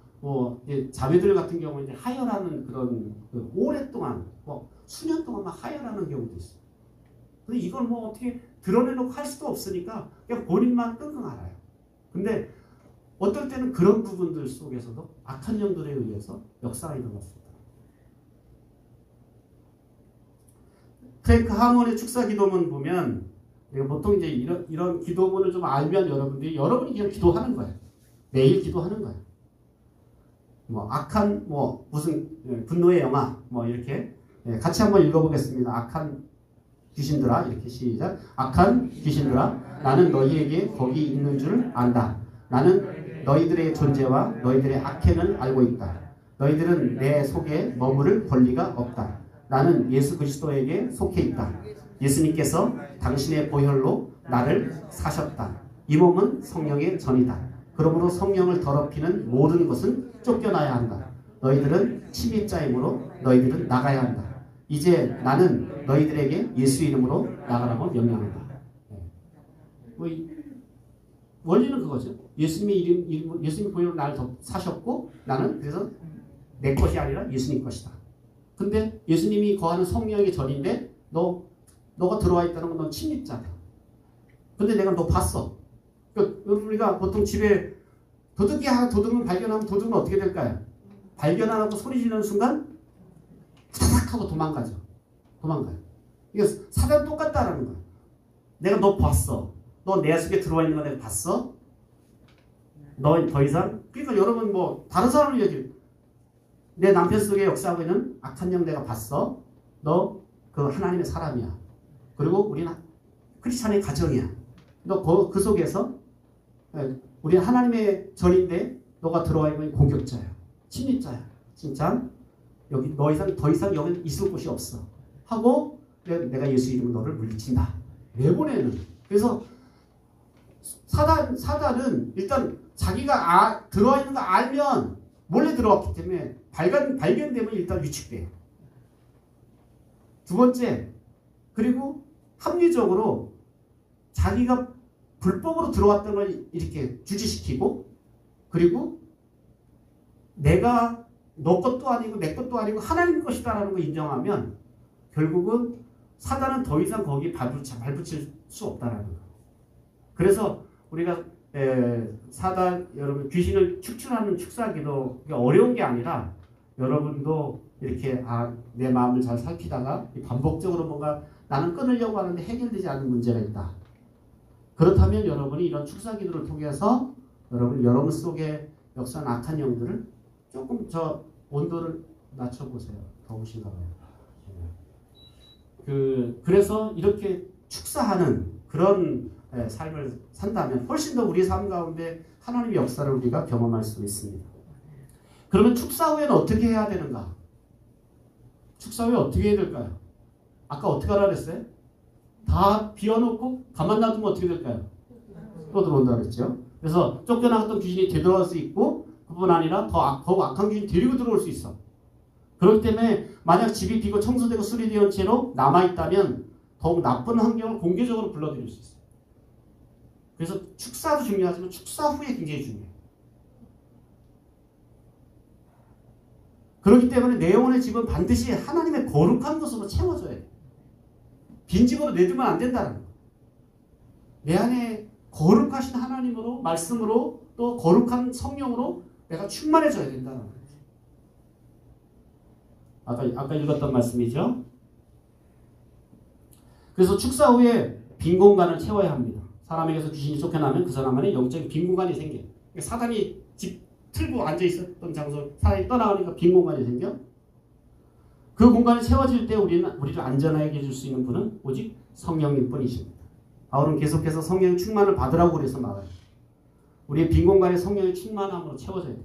자매들 같은 경우는 이제 하혈하는 그런 오랫동안 수년 동안 막 하혈하는 경우도 있어요. 근데 이걸 어떻게 드러내놓고 할 수도 없으니까 그냥 본인만 끙끙 앓아요. 근데 어떨 때는 그런 부분들 속에서도 악한 영들에 의해서 역사가 일어났습니다. 프랭크 하몬의 축사 기도문 보면 보통 이제 이런 기도문을 좀 알면 여러분이 그냥 기도하는 거예요. 매일 기도하는 거예요. 악한 무슨 분노의 영화 이렇게 같이 한번 읽어보겠습니다. 악한 귀신들아, 이렇게 시작. 악한 귀신들아, 나는 너희에게 거기 있는 줄 안다. 나는 너희들의 존재와 너희들의 악행을 알고 있다. 너희들은 내 속에 머무를 권리가 없다. 나는 예수 그리스도에게 속해 있다. 예수님께서 당신의 보혈로 나를 사셨다. 이 몸은 성령의 전이다. 그러므로 성령을 더럽히는 모든 것은 쫓겨나야 한다. 너희들은 침입자이므로 너희들은 나가야 한다. 이제 나는 너희들에게 예수 이름으로 나가라고 명령한다. 원리는 그거죠. 예수님의 보혈로 나를 사셨고 나는 그래서 내 것이 아니라 예수님 것이다. 근데 예수님이 거하는 성령의 전인데 너가 들어와 있다는 건 넌 침입자다. 근데 내가 너 봤어. 그러니까 우리가 보통 집에 도둑을 발견하면 도둑은 어떻게 될까요? 발견 안 하고 소리 지르는 순간 타닥 하고 도망가요. 이게 사단 똑같다라는 거야. 내가 너 봤어. 너 내 속에 들어와 있는 거 내가 봤어? 너 더 이상? 그러니까 여러분 다른 사람을 얘기해. 내 남편 속에 역사하고 있는 악한 영 내가 봤어? 너 그 하나님의 사람이야. 그리고 우리는 크리스찬의 가정이야. 너 그 속에서 우리는 하나님의 전인데 너가 들어와 있는 공격자야. 침입자야. 진짜 여기 더 이상 여기 있을 곳이 없어. 하고 내가 예수 이름으로 너를 물리친다. 내보내는. 그래서 사단은 일단 자기가 들어와 있는 거 알면 몰래 들어왔기 때문에 발견되면 일단 위축돼요. 두 번째, 그리고 합리적으로 자기가 불법으로 들어왔던 걸 이렇게 주지시키고, 그리고 내가 너 것도 아니고 내 것도 아니고 하나님 것이다라는 걸 인정하면 결국은 사단은 더 이상 거기에 발붙일 수 없다라는 거. 그래서 우리가 사단, 여러분 귀신을 축출하는 축사기도 어려운 게 아니라 여러분도 이렇게 내 마음을 잘 살피다가 반복적으로 뭔가 나는 끊으려고 하는데 해결되지 않는 문제가 있다. 그렇다면 여러분이 이런 축사기도를 통해서 여러분 속에 역사한 악한 영들을 조금 저 온도를 낮춰보세요. 더우신가 봐요. 그래서 이렇게 축사하는 그런 삶을 산다면 훨씬 더 우리 삶 가운데 하나님의 역사를 우리가 경험할 수 있습니다. 그러면 축사 후에는 어떻게 해야 되는가? 축사 후에 어떻게 해야 될까요? 아까 어떻게 하라 그랬어요? 다 비워놓고 가만 놔두면 어떻게 될까요? 또 들어온다 그랬죠. 그래서 쫓겨나갔던 귀신이 되돌아올 수 있고, 그뿐 아니라 더 악한 귀신이 데리고 들어올 수 있어. 그렇기 때문에 만약 집이 비고 청소되고 수리되어 채로 남아있다면 더욱 나쁜 환경을 공개적으로 불러들일 수 있어요. 그래서 축사도 중요하지만 축사 후에 굉장히 중요해요. 그렇기 때문에 내 영혼의 집은 반드시 하나님의 거룩한 것으로 채워져야 돼요. 빈집으로 내두면 안 된다는 거예요. 내 안에 거룩하신 하나님으로, 말씀으로, 또 거룩한 성령으로 내가 충만해져야 된다는 거예요. 아까 읽었던 말씀이죠. 그래서 축사 후에 빈 공간을 채워야 합니다. 사람에게서 귀신이 쫓겨나면 그 사람 안에 영적인 빈 공간이 생겨요. 사단이 집 틀고 앉아 있었던 장소, 사단이 떠나가니까 빈 공간이 생겨. 그 공간이 채워질 때 우리를 안전하게 해줄 수 있는 분은 오직 성령님 뿐이십니다. 바울은 계속해서 성령의 충만을 받으라고 그래서 말해요. 우리의 빈 공간에 성령의 충만함으로 채워져야 돼요.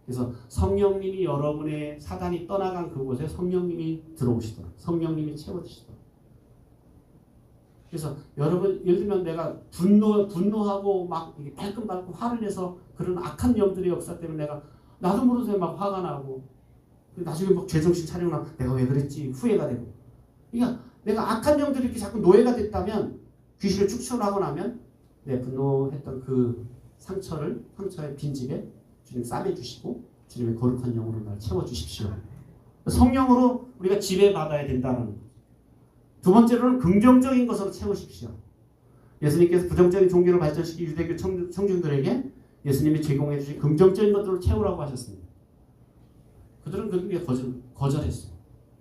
그래서 성령님이 여러분의 사단이 떠나간 그곳에 성령님이 들어오시도록, 성령님이 채워주시도록. 그래서 여러분, 예를 들면 내가 분노하고 막 발끈발끈 화를 내서 그런 악한 영들의 역사 때문에 나도 모르게 막 화가 나고, 나중에 막 죄정신 차리고 내가 왜 그랬지 후회가 되고. 그러니까 내가 악한 영들이 이렇게 자꾸 노예가 됐다면, 귀신을 축출하고 나면 내 분노했던 그 상처의 빈집에 주님 싸매주시고 주님의 거룩한 영으로 날 채워주십시오. 성령으로 우리가 지배받아야 된다는 거죠. 두 번째로는 긍정적인 것으로 채우십시오. 예수님께서 부정적인 종교를 발전시킨 유대교 청중들에게 예수님이 제공해 주신 긍정적인 것들을 채우라고 하셨습니다. 그들은 그게 거절했어요.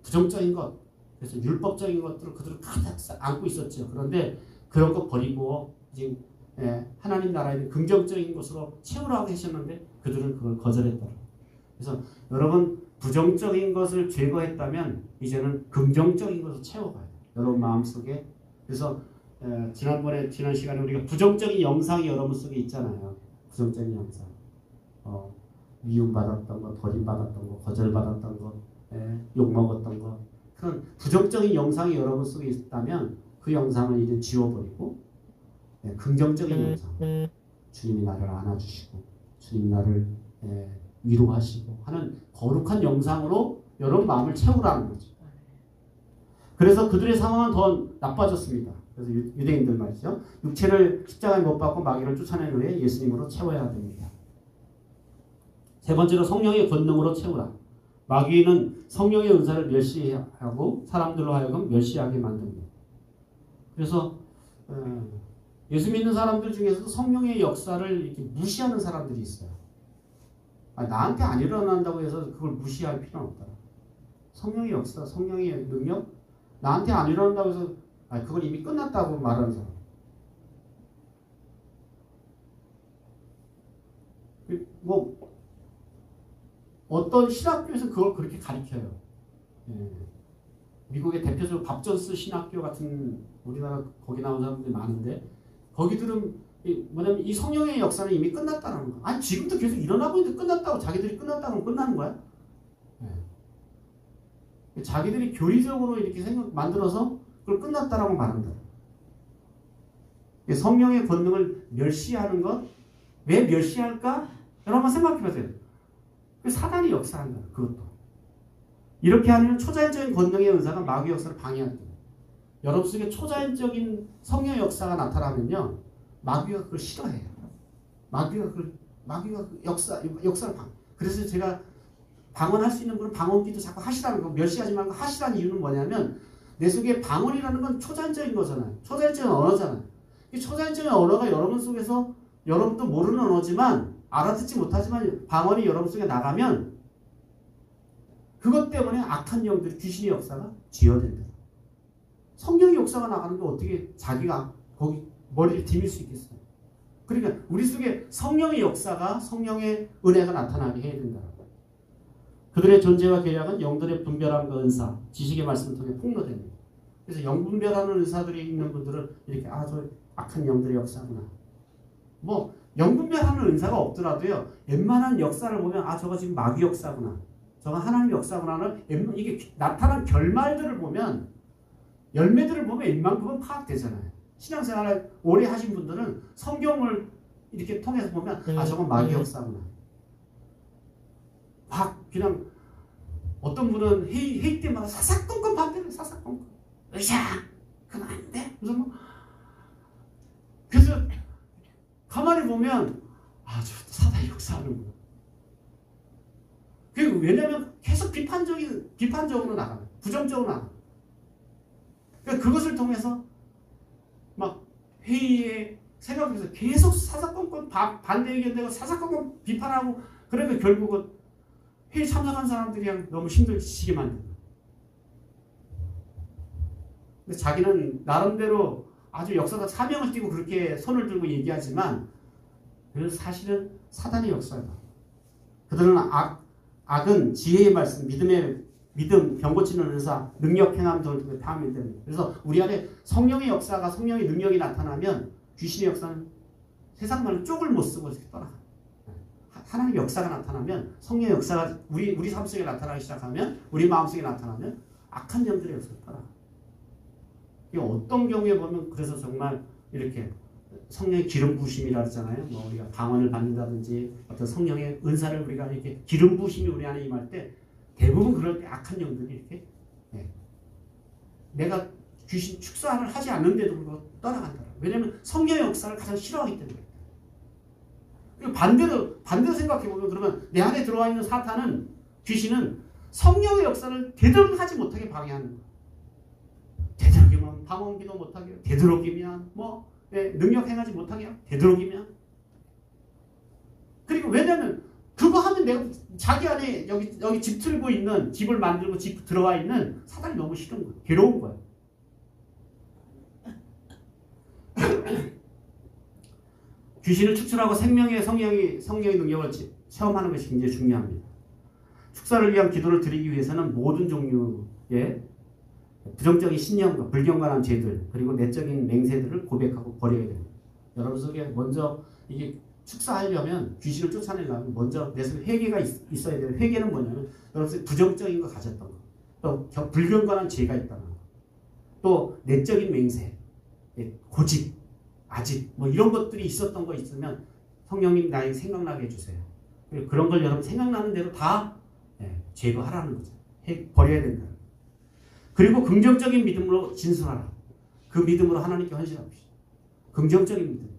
부정적인 것, 그래서 율법적인 것들을 그들은 가득 안고 있었죠. 그런데 그런 거 버리고 이제 하나님 나라에 있는 긍정적인 것으로 채우라고 하셨는데 그들은 그걸 거절했다. 그래서 여러분, 부정적인 것을 제거했다면 이제는 긍정적인 것을 채워가야 돼요. 여러분 마음속에. 그래서 지난 시간에 우리가 부정적인 영상이 여러분 속에 있잖아요. 부정적인 영상. 미움받았던 것, 버림받았던 것, 거절받았던 것, 욕먹었던 것. 그런 부정적인 영상이 여러분 속에 있다면 그 영상을 이제 지워버리고 긍정적인 영상, 주님이 나를 안아주시고 주님이 나를 위로하시고 하는 거룩한 영상으로 여러분 마음을 채우라는 거죠. 그래서 그들의 상황은 더 나빠졌습니다. 그래서 유대인들 말이죠. 육체를 십자가에 못 박고 마귀를 쫓아낸 후에 예수님으로 채워야 됩니다. 세 번째로 성령의 권능으로 채우라. 마귀는 성령의 은사를 멸시하고 사람들로 하여금 멸시하게 만듭니다. 그래서 예수 믿는 사람들 중에서도 성령의 역사를 이렇게 무시하는 사람들이 있어요. 나한테 안 일어난다고 해서 그걸 무시할 필요는 없다. 성령의 역사, 성령의 능력, 나한테 안 일어난다고 해서 그건 이미 끝났다고 말하는 사람. 뭐 어떤 신학교에서 그걸 그렇게 가르쳐요. 미국의 대표적으로 밥존스 신학교 같은 우리나라 거기 나온 사람들이 많은데 거기들은 뭐냐면 이 성령의 역사는 이미 끝났다는 거. 아니 지금도 계속 일어나고 있는데 끝났다고 자기들이 끝났다고 하면 끝나는 거야? 자기들이 교리적으로 이렇게 만들어서 그걸 끝났다라고 말한다. 성령의 권능을 멸시하는 것, 왜 멸시할까? 여러분 생각해 보세요. 사단이 역사한다. 그것도. 이렇게 하면 초자연적인 권능의 은사가 마귀 역사를 방해한다. 여러분 속에 초자연적인 성령의 역사가 나타나면요, 마귀가 그걸 싫어해요. 마귀가 그 역사를 방해. 그래서 제가 방언할 수 있는 분은 방언기도 자꾸 하시라는 거, 멸시하지 말고 하시라는 이유는 뭐냐면, 내 속에 방언이라는 건 초자연적인 거잖아요. 초자연적인 언어잖아요. 이 초자연적인 언어가 여러분 속에서 여러분도 모르는 언어지만 알아듣지 못하지만 방언이 여러분 속에 나가면 그것 때문에 악한 영들, 귀신의 역사가 지어된다. 성령의 역사가 나가는데 어떻게 자기가 거기 머리를 디밀 수 있겠어요? 그러니까 우리 속에 성령의 역사가, 성령의 은혜가 나타나게 해야 된다. 그들의 존재와 계략은 영들의 분별함과 은사, 지식의 말씀을 통해 폭로됩니다. 그래서 영분별하는 은사들이 있는 분들은 이렇게 저 악한 영들의 역사구나. 뭐 영분별하는 은사가 없더라도요, 웬만한 역사를 보면 저거 지금 마귀 역사구나, 저거 하나님 역사구나는 이게 나타난 결말들을 보면, 열매들을 보면 웬만큼은 파악되잖아요. 신앙생활을 오래 하신 분들은 성경을 이렇게 통해서 보면 저건 마귀 역사구나. 막 그냥 어떤 분은 회의 때마다 사사건건 반대로 사사건건 으쌰 그건 안 돼. 그래서 가만히 보면 저 사단이 역사하는구나. 왜냐하면 계속 비판적으로 나가요. 부정적으로 나가요. 그러니까 그것을 통해서 막 회의에 생각해서 계속 사사건건 반대 의견되고 사사건건 비판하고, 그러니까 결국은 회의 참석한 사람들이 그냥 너무 힘들게 만든다. 근데 자기는 나름대로 아주 역사가 사명을 띠고 그렇게 손을 들고 얘기하지만 사실은 사단의 역사다. 그들은 악은 지혜의 말씀, 믿음, 병 고치는 은사, 능력 행함 등을 파악됩니다. 그래서 우리 안에 성령의 역사가, 성령의 능력이 나타나면 귀신의 역사는 세상 말로 쪽을 못 쓰고 이렇게 떠나가. 하나님의 역사가 나타나면, 성령의 역사가 우리 삶 속에 나타나기 시작하면, 우리 마음 속에 나타나면 악한 영들의 역사가 떠나가. 어떤 경우에 보면 그래서 정말 이렇게 성령의 기름 부으심이라 그러잖아요. 뭐 우리가 방언을 받는다든지 어떤 성령의 은사를 우리가 이렇게 기름 부으심이 우리 안에 임할 때 대부분 그럴 때 악한 영들이 이렇게 내가 귀신 축사를 하지 않는데도 불구하고 떠나간다. 왜냐하면 성령의 역사를 가장 싫어하기 때문에. 반대로 생각해보면 그러면 내 안에 들어와 있는 사탄은, 귀신은 성령의 역사를 되도록 하지 못하게 방해하는 거예요. 되도록이면 방언기도 못하게, 되도록이면 능력 행하지 못하게, 되도록이면. 그리고 왜냐면 그거 하면 내가 자기 안에 여기 집 틀고 있는, 집을 만들고 집 들어와 있는 사단이 너무 싫은 거예요. 괴로운 거예요. 귀신을 축출하고 생명의 성령의 능력을 체험하는 것이 굉장히 중요합니다. 축사를 위한 기도를 드리기 위해서는 모든 종류의 부정적인 신념과 불경건한 죄들, 그리고 내적인 맹세들을 고백하고 버려야 됩니다. 여러분 속에 먼저 이게 축사하려면, 귀신을 쫓아내려면 먼저 내 속에 회개가 있어야 돼요. 회개는 뭐냐면 여러분 속에 부정적인 거 가졌던 거, 또 불경건한 죄가 있다는 거, 또 내적인 맹세, 고집, 아직 이런 것들이 있었던 거 있으면 성령님 나에게 생각나게 해주세요. 그런 걸 여러분 생각나는 대로 다 제거하라는 거죠. 버려야 된다. 그리고 긍정적인 믿음으로 진술하라. 그 믿음으로 하나님께 헌신합시다. 긍정적인 믿음.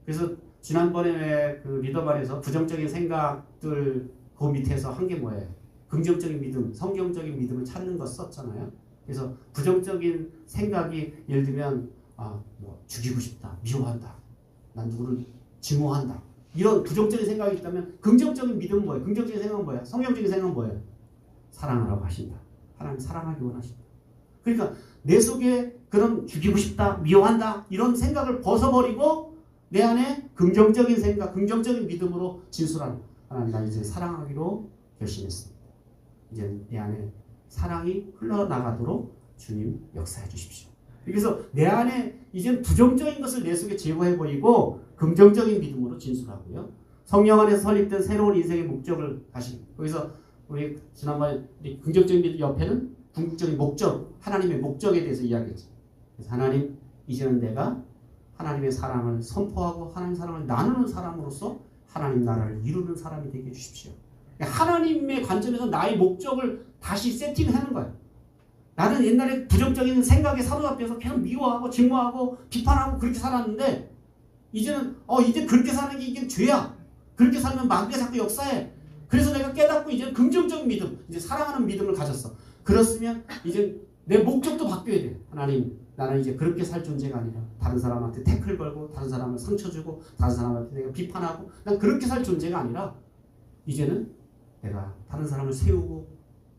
그래서 지난번에 그 리더반에서 부정적인 생각들 그 밑에서 한 게 뭐예요? 긍정적인 믿음, 성경적인 믿음을 찾는 거 썼잖아요. 그래서 부정적인 생각이 예를 들면 죽이고 싶다, 미워한다, 난 누구를 증오한다, 이런 부정적인 생각이 있다면 긍정적인 믿음은 뭐예요? 긍정적인 생각은 뭐예요? 성경적인 생각은 뭐예요? 사랑하라고 하신다. 하나님 사랑하기 원하신다. 그러니까 내 속에 그런 죽이고 싶다, 미워한다 이런 생각을 벗어버리고 내 안에 긍정적인 생각, 긍정적인 믿음으로 진술하는, 하나님 나 이제 사랑하기로 결심했습니다. 이제 내 안에 사랑이 흘러나가도록 주님 역사해 주십시오. 그래서 내 안에 이제 부정적인 것을 내 속에 제거해버리고 긍정적인 믿음으로 진술하고요. 성령 안에서 설립된 새로운 인생의 목적을 다시, 거기서 우리 지난번에 긍정적인 믿음 옆에는 궁극적인 목적, 하나님의 목적에 대해서 이야기했죠. 그래서 하나님, 이제는 내가 하나님의 사랑을 선포하고 하나님의 사랑을 나누는 사람으로서 하나님 나라를 이루는 사람이 되게 해주십시오. 하나님의 관점에서 나의 목적을 다시 세팅하는 거예요. 나는 옛날에 부정적인 생각에 사로잡혀서 계속 미워하고 증오하고 비판하고 그렇게 살았는데 이제는 이제 그렇게 사는 게 이게 죄야. 그렇게 살면 마귀가 자꾸 역사해. 그래서 내가 깨닫고 이제 긍정적인 믿음, 이제 사랑하는 믿음을 가졌어. 그렇으면 이제 내 목적도 바뀌어야 돼. 하나님, 나는 이제 그렇게 살 존재가 아니라 다른 사람한테 태클 걸고 다른 사람을 상처 주고 다른 사람한테 내가 비판하고 난 그렇게 살 존재가 아니라 이제는 내가 다른 사람을 세우고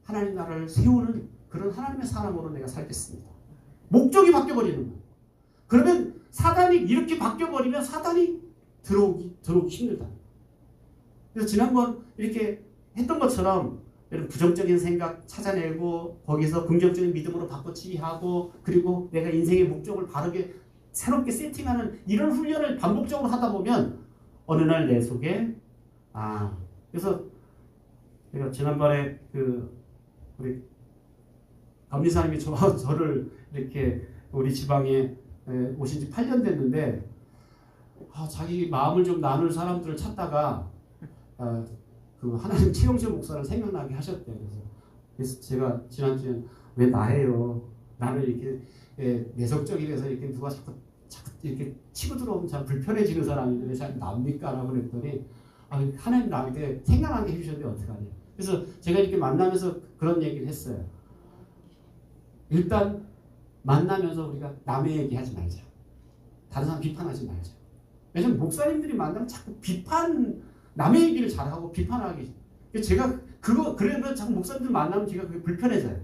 하나님 나라를 세우는 그런 하나님의 사람으로 내가 살겠습니다. 목적이 바뀌어버리는 거예요. 그러면 사단이 이렇게 바뀌어버리면 사단이 들어오기 힘들다. 그래서 지난번 이렇게 했던 것처럼 여러분 부정적인 생각 찾아내고 거기서 긍정적인 믿음으로 바꿔치기하고 그리고 내가 인생의 목적을 바르게 새롭게 세팅하는 이런 훈련을 반복적으로 하다 보면 어느 날 내 속에 그래서 제가 지난번에 우리 감리사님이 저를 이렇게 우리 지방에 오신 지 8년 됐는데 자기 마음을 좀 나눌 사람들을 찾다가 그 하나님 최영실 목사를 생각나게 하셨대요. 그래서 제가 지난주에 왜 나예요? 나는 이렇게 내성적이라서 이렇게 누가 자꾸 이렇게 치고 들어오면 참 불편해지는 사람인데 왜 잘 납니까? 라고 그랬더니 하나님 나한테 생각나게 해주셨는데 어떡하냐. 그래서 제가 이렇게 만나면서 그런 얘기를 했어요. 일단 만나면서 우리가 남의 얘기하지 말자. 다른 사람 비판하지 말자. 왜냐면 목사님들이 만나면 자꾸 남의 얘기를 잘하고 비판하기. 제가 그러면 자꾸 목사님들 만나면 제가 그게 불편해져요.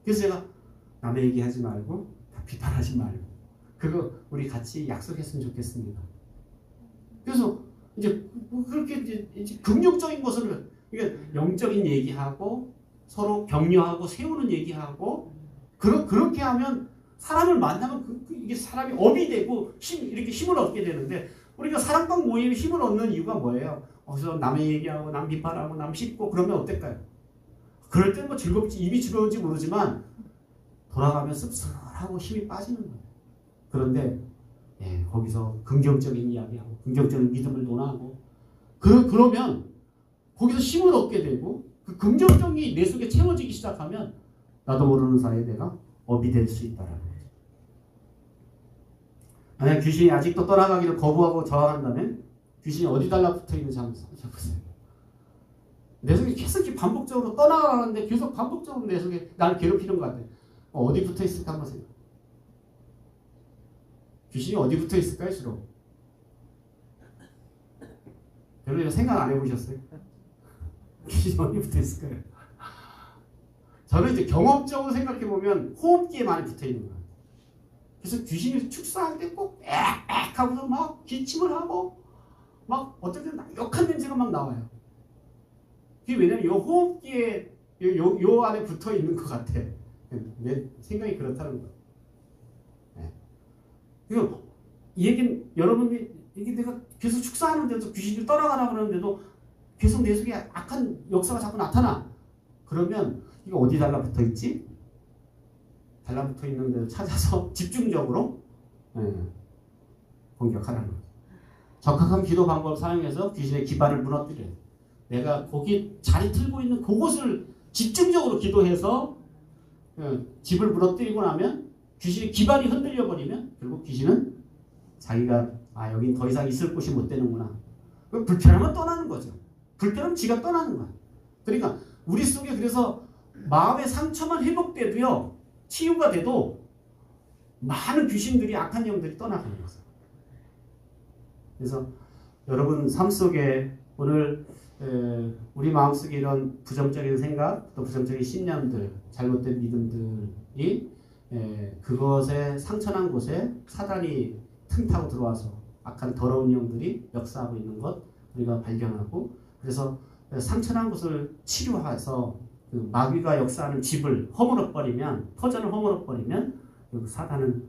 그래서 제가 남의 얘기하지 말고 비판하지 말고 그거 우리 같이 약속했으면 좋겠습니다. 그래서 이제 그렇게 이제 긍정적인 것을 그러니까 영적인 얘기하고 서로 격려하고 세우는 얘기하고 그렇게 하면 사람을 만나면 이게 사람이 업이 되고 이렇게 힘을 얻게 되는데 우리가 사랑방 모임에 힘을 얻는 이유가 뭐예요? 그래서 남의 얘기하고 남 비판하고 남 씹고 그러면 어떨까요? 그럴 때는 뭐 즐겁지 입이 즐거운지 모르지만 돌아가면 씁쓸하고 힘이 빠지는 거예요. 그런데 거기서 긍정적인 이야기하고 긍정적인 믿음을 논하고 그러면 거기서 힘을 얻게 되고 그 긍정적이 내 속에 채워지기 시작하면 나도 모르는 사이에 내가 업이 될 수 있다라는 거죠. 만약 귀신이 아직도 떠나가기를 거부하고 저항한다면 귀신이 어디 달라붙어 있는지 한번 생각해보세요. 내 속에 계속 반복적으로 떠나가는데 계속 반복적으로 내 속에 나를 괴롭히는 것 같아. 어디 붙어 있을까 한번 생각해. 귀신이 어디 붙어 있을까요, 주로? 별로 생각 안 해보셨어요? 귀신이 어디 붙어 있을까요? 저는 이제 경험적으로 생각해보면 호흡기에 많이 붙어 있는 거예요. 그래서 귀신이 축사할 때 꼭 악 하고서 막 기침을 하고 막 어떨 때는 역한 냄새가 막 나와요. 그게 왜냐면 이 호흡기에 요 안에 붙어 있는 것 같아. 내 생각이 그렇다는 거예요. 그리고 이 얘기는 여러분이 이게 내가 계속 축사하는데도 귀신이 떠나가라 그러는데도 계속 내 속에 악한 역사가 자꾸 나타나. 그러면 이거 어디 달라붙어 있지? 달라붙어 있는 데를 찾아서 집중적으로 공격하라는 거죠. 적합한 기도 방법을 사용해서 귀신의 기반을 무너뜨려요. 내가 거기 자리 틀고 있는 그곳을 집중적으로 기도해서 집을 무너뜨리고 나면 귀신의 기반이 흔들려 버리면 결국 귀신은 자기가 여긴 더 이상 있을 곳이 못 되는구나. 불편하면 떠나는 거죠. 불편하면 지가 떠나는 거야. 그러니까 우리 속에 그래서 마음의 상처만 회복돼도요. 치유가 돼도 많은 귀신들이 악한 영들이 떠나가는 거죠. 그래서 여러분 삶 속에 오늘 우리 마음속에 이런 부정적인 생각 또 부정적인 신념들 잘못된 믿음들이 그것에 상처난 곳에 사단이 틈타고 들어와서 악한 더러운 영들이 역사하고 있는 것 우리가 발견하고 그래서 상처난 곳을 치료해서 그 마귀가 역사하는 집을 허물어버리면 터전을 허물어버리면 사단은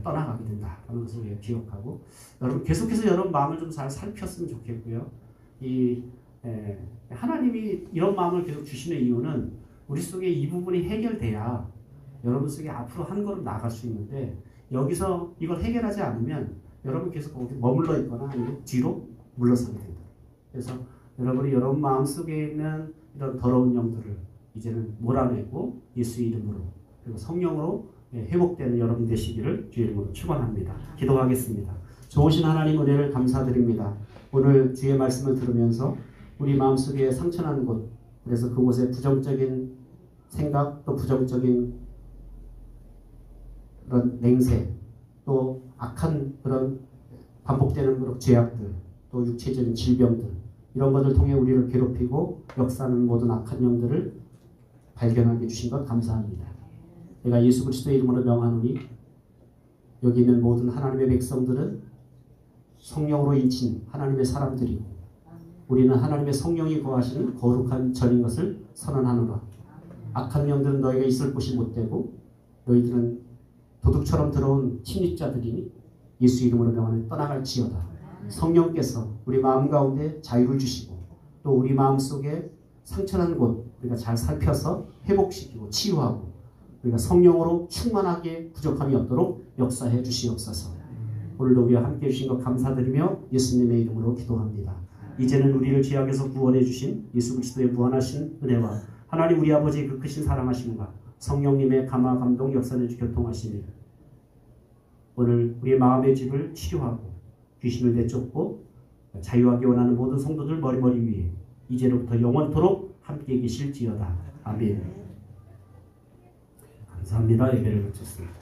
떠나가게 된다라는 것을 기억하고 여러분 계속해서 여러분 마음을 좀 잘 살폈으면 좋겠고요. 이 하나님이 이런 마음을 계속 주시는 이유는 우리 속에 이 부분이 해결돼야 여러분 속에 앞으로 한 걸음 나아갈 수 있는데, 여기서 이걸 해결하지 않으면 여러분 계속 거기 머물러 있거나 아니면 뒤로 물러서게 된다. 그래서 여러분 마음 속에 있는 이런 더러운 영들을 이제는 몰아내고 예수의 이름으로 그리고 성령으로 회복되는 여러분 되시기를 주의 이름으로 축원합니다. 기도하겠습니다. 좋으신 하나님 은혜를 감사드립니다. 오늘 주의 말씀을 들으면서 우리 마음속에 상처난 곳, 그래서 그곳에 부정적인 생각, 또 부정적인 그런 냉세, 또 악한 그런 반복되는 그런 죄악들, 또 육체적인 질병들, 이런 것을 통해 우리를 괴롭히고 역사하는 모든 악한 영들을 발견하게 해주신 것 감사합니다. 내가 예수 그리스도의 이름으로 명하노니 여기 있는 모든 하나님의 백성들은 성령으로 인친 하나님의 사람들이고 우리는 하나님의 성령이 거하시는 거룩한 전인 것을 선언하노라. 악한 영들은 너희가 있을 곳이 못되고 너희들은 도둑처럼 들어온 침입자들이니 예수 이름으로 명하노니 떠나갈지어다. 성령께서 우리 마음 가운데 자유를 주시고 또 우리 마음속에 상처난 곳 우리가 잘 살펴서 회복시키고 치유하고 우리가 성령으로 충만하게 부족함이 없도록 역사해 주시옵소서. 오늘도 우리와 함께 해주신 것 감사드리며 예수님의 이름으로 기도합니다. 이제는 우리를 죄악에서 구원해 주신 예수 그리스도의 무한하신 은혜와 하나님 우리 아버지의 그 크신 사랑하심과 성령님의 감화 감동 역사내주 교통하심이 오늘 우리의 마음의 집을 치료하고 귀신을 내쫓고 자유하게 원하는 모든 성도들 머리머리 위에 이제로부터 영원토록 함께 계실지어다. 아멘. 감사합니다. 예배를 마쳤습니다.